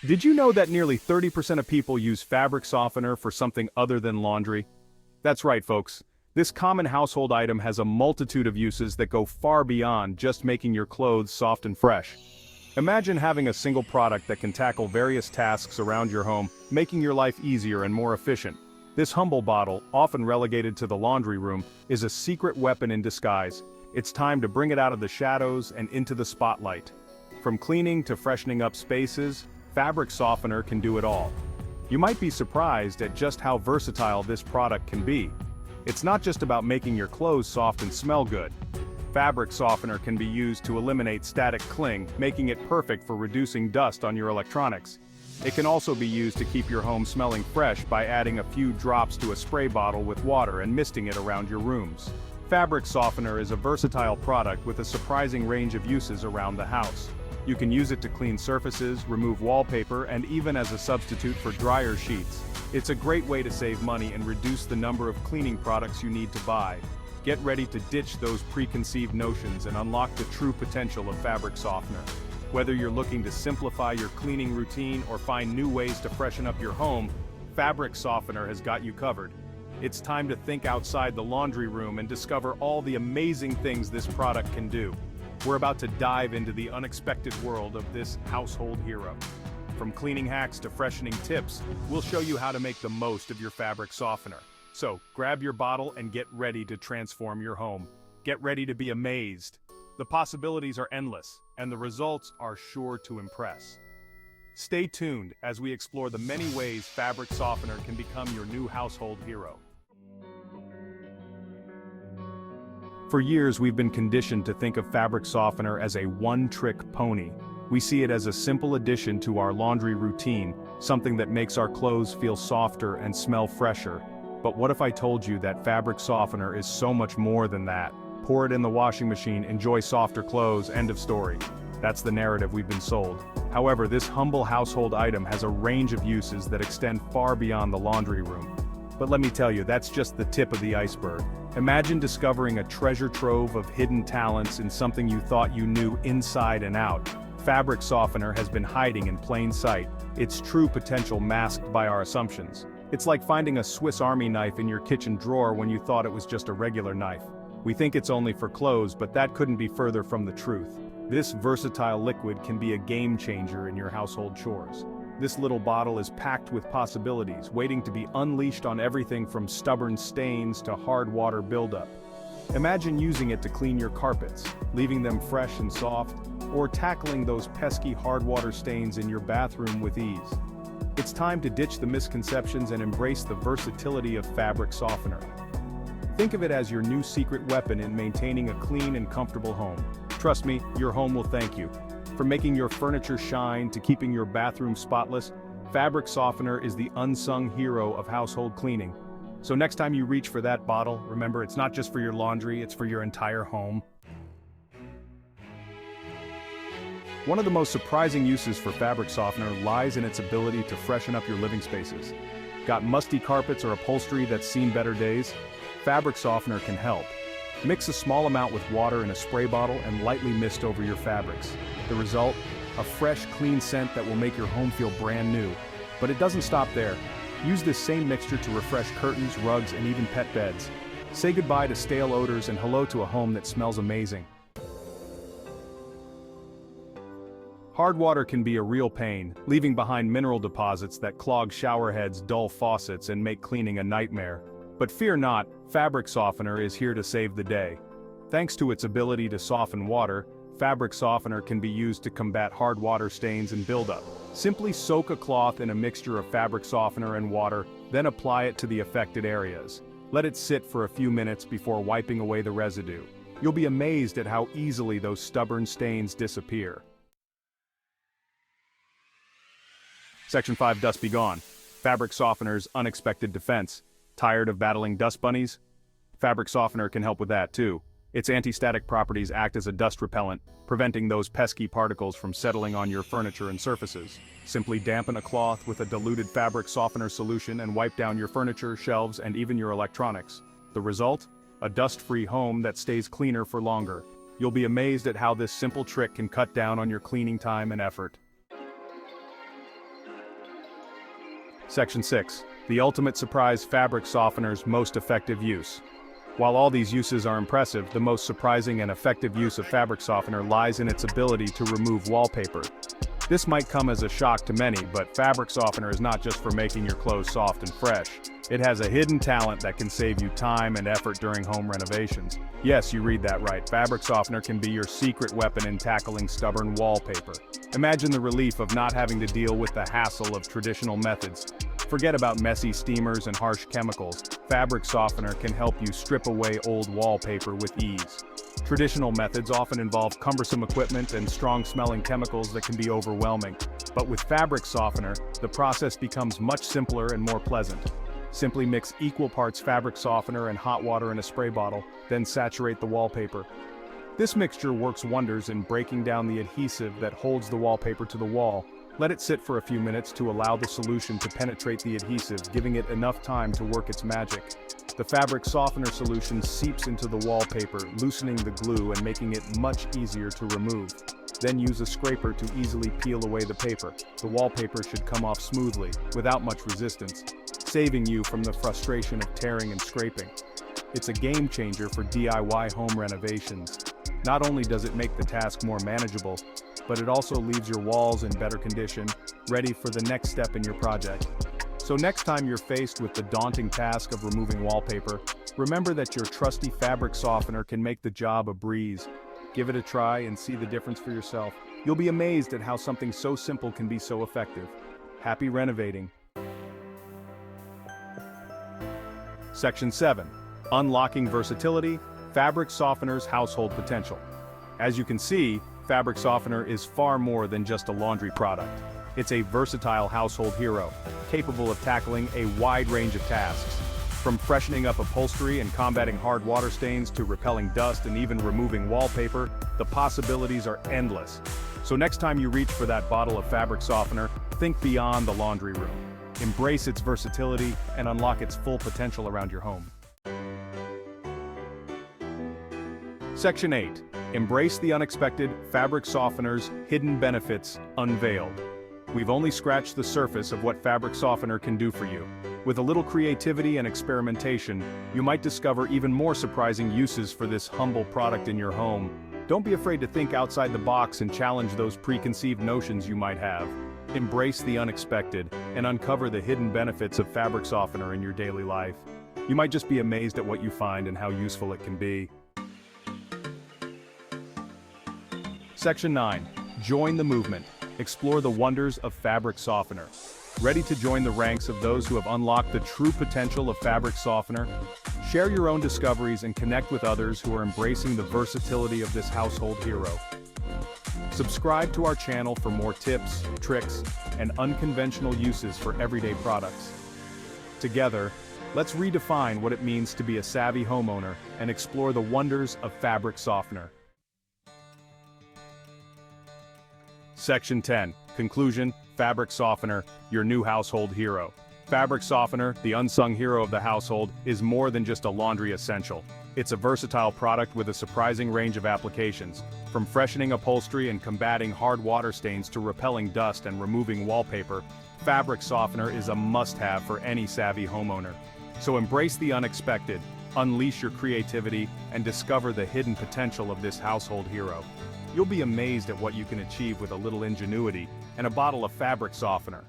Did you know that nearly 30% of people use fabric softener for something other than laundry? That's right, folks. This common household item has a multitude of uses that go far beyond just making your clothes soft and fresh. Imagine having a single product that can tackle various tasks around your home, making your life easier and more efficient. This humble bottle, often relegated to the laundry room, is a secret weapon in disguise. It's time to bring it out of the shadows and into the spotlight. From cleaning to freshening up spaces, fabric softener can do it all. You might be surprised at just how versatile this product can be. It's not just about making your clothes soft and smell good. Fabric softener can be used to eliminate static cling, making it perfect for reducing dust on your electronics. It can also be used to keep your home smelling fresh by adding a few drops to a spray bottle with water and misting it around your rooms. Fabric softener is a versatile product with a surprising range of uses around the house. You can use it to clean surfaces, remove wallpaper, and even as a substitute for dryer sheets. It's a great way to save money and reduce the number of cleaning products you need to buy. Get ready to ditch those preconceived notions and unlock the true potential of fabric softener. Whether you're looking to simplify your cleaning routine or find new ways to freshen up your home, fabric softener has got you covered. It's time to think outside the laundry room and discover all the amazing things this product can do. We're about to dive into the unexpected world of this household hero. From cleaning hacks to freshening tips, we'll show you how to make the most of your fabric softener. So, grab your bottle and get ready to transform your home. Get ready to be amazed. The possibilities are endless, and the results are sure to impress. Stay tuned as we explore the many ways fabric softener can become your new household hero. For years, we've been conditioned to think of fabric softener as a one-trick pony. We see it as a simple addition to our laundry routine, something that makes our clothes feel softer and smell fresher. But what if I told you that fabric softener is so much more than that? Pour it in the washing machine, enjoy softer clothes, end of story. That's the narrative we've been sold. However, this humble household item has a range of uses that extend far beyond the laundry room. But let me tell you, that's just the tip of the iceberg. Imagine discovering a treasure trove of hidden talents in something you thought you knew inside and out. Fabric softener has been hiding in plain sight, its true potential masked by our assumptions. It's like finding a Swiss Army knife in your kitchen drawer when you thought it was just a regular knife. We think it's only for clothes, but that couldn't be further from the truth. This versatile liquid can be a game changer in your household chores. This little bottle is packed with possibilities, waiting to be unleashed on everything from stubborn stains to hard water buildup. Imagine using it to clean your carpets, leaving them fresh and soft, or tackling those pesky hard water stains in your bathroom with ease. It's time to ditch the misconceptions and embrace the versatility of fabric softener. Think of it as your new secret weapon in maintaining a clean and comfortable home. Trust me, your home will thank you. From making your furniture shine to keeping your bathroom spotless, fabric softener is the unsung hero of household cleaning. So next time you reach for that bottle, remember it's not just for your laundry, it's for your entire home. One of the most surprising uses for fabric softener lies in its ability to freshen up your living spaces. Got musty carpets or upholstery that's seen better days? Fabric softener can help. Mix a small amount with water in a spray bottle and lightly mist over your fabrics. The result? A fresh, clean scent that will make your home feel brand new. But it doesn't stop there. Use this same mixture to refresh curtains, rugs, and even pet beds. Say goodbye to stale odors and hello to a home that smells amazing. Hard water can be a real pain, leaving behind mineral deposits that clog shower heads, dull faucets, and make cleaning a nightmare. But fear not, fabric softener is here to save the day. Thanks to its ability to soften water, fabric softener can be used to combat hard water stains and buildup. Simply soak a cloth in a mixture of fabric softener and water, then apply it to the affected areas. Let it sit for a few minutes before wiping away the residue. You'll be amazed at how easily those stubborn stains disappear. Section 5 Dust Be Gone. Fabric softener's unexpected defense. Tired of battling dust bunnies? Fabric softener can help with that too. Its anti-static properties act as a dust repellent, preventing those pesky particles from settling on your furniture and surfaces. Simply dampen a cloth with a diluted fabric softener solution and wipe down your furniture, shelves, and even your electronics. The result? A dust-free home that stays cleaner for longer. You'll be amazed at how this simple trick can cut down on your cleaning time and effort. Section 6. The ultimate surprise fabric softener's most effective use. While all these uses are impressive, the most surprising and effective use of fabric softener lies in its ability to remove wallpaper. This might come as a shock to many, but fabric softener is not just for making your clothes soft and fresh. It has a hidden talent that can save you time and effort during home renovations. Yes, you read that right. Fabric softener can be your secret weapon in tackling stubborn wallpaper. Imagine the relief of not having to deal with the hassle of traditional methods. Forget about messy steamers and harsh chemicals. Fabric softener can help you strip away old wallpaper with ease. Traditional methods often involve cumbersome equipment and strong-smelling chemicals that can be overwhelming. But with fabric softener, the process becomes much simpler and more pleasant. Simply mix equal parts fabric softener and hot water in a spray bottle, then saturate the wallpaper. This mixture works wonders in breaking down the adhesive that holds the wallpaper to the wall. Let it sit for a few minutes to allow the solution to penetrate the adhesive, giving it enough time to work its magic. The fabric softener solution seeps into the wallpaper, loosening the glue and making it much easier to remove. Then use a scraper to easily peel away the paper. The wallpaper should come off smoothly, without much resistance, saving you from the frustration of tearing and scraping. It's a game changer for DIY home renovations. Not only does it make the task more manageable, but it also leaves your walls in better condition, ready for the next step in your project. So next time you're faced with the daunting task of removing wallpaper, remember that your trusty fabric softener can make the job a breeze. Give it a try and see the difference for yourself. You'll be amazed at how something so simple can be so effective. Happy renovating. Section 7. Unlocking versatility, fabric softener's household potential. As you can see, fabric softener is far more than just a laundry product. It's a versatile household hero, capable of tackling a wide range of tasks. From freshening up upholstery and combating hard water stains to repelling dust and even removing wallpaper, the possibilities are endless. So next time you reach for that bottle of fabric softener, think beyond the laundry room. Embrace its versatility and unlock its full potential around your home. Section 8. Embrace the unexpected, fabric softener's hidden benefits unveiled. We've only scratched the surface of what fabric softener can do for you. With a little creativity and experimentation, you might discover even more surprising uses for this humble product in your home. Don't be afraid to think outside the box and challenge those preconceived notions you might have. Embrace the unexpected and uncover the hidden benefits of fabric softener in your daily life. You might just be amazed at what you find and how useful it can be. Section 9. Join the movement. Explore the wonders of fabric softener. Ready to join the ranks of those who have unlocked the true potential of fabric softener? Share your own discoveries and connect with others who are embracing the versatility of this household hero. Subscribe to our channel for more tips, tricks, and unconventional uses for everyday products. Together, let's redefine what it means to be a savvy homeowner and explore the wonders of fabric softener. Section 10. Conclusion, fabric softener, your new household hero. Fabric softener, the unsung hero of the household, is more than just a laundry essential. It's a versatile product with a surprising range of applications, from freshening upholstery and combating hard water stains to repelling dust and removing wallpaper. Fabric softener is a must-have for any savvy homeowner. So embrace the unexpected, unleash your creativity, and discover the hidden potential of this household hero. You'll be amazed at what you can achieve with a little ingenuity and a bottle of fabric softener.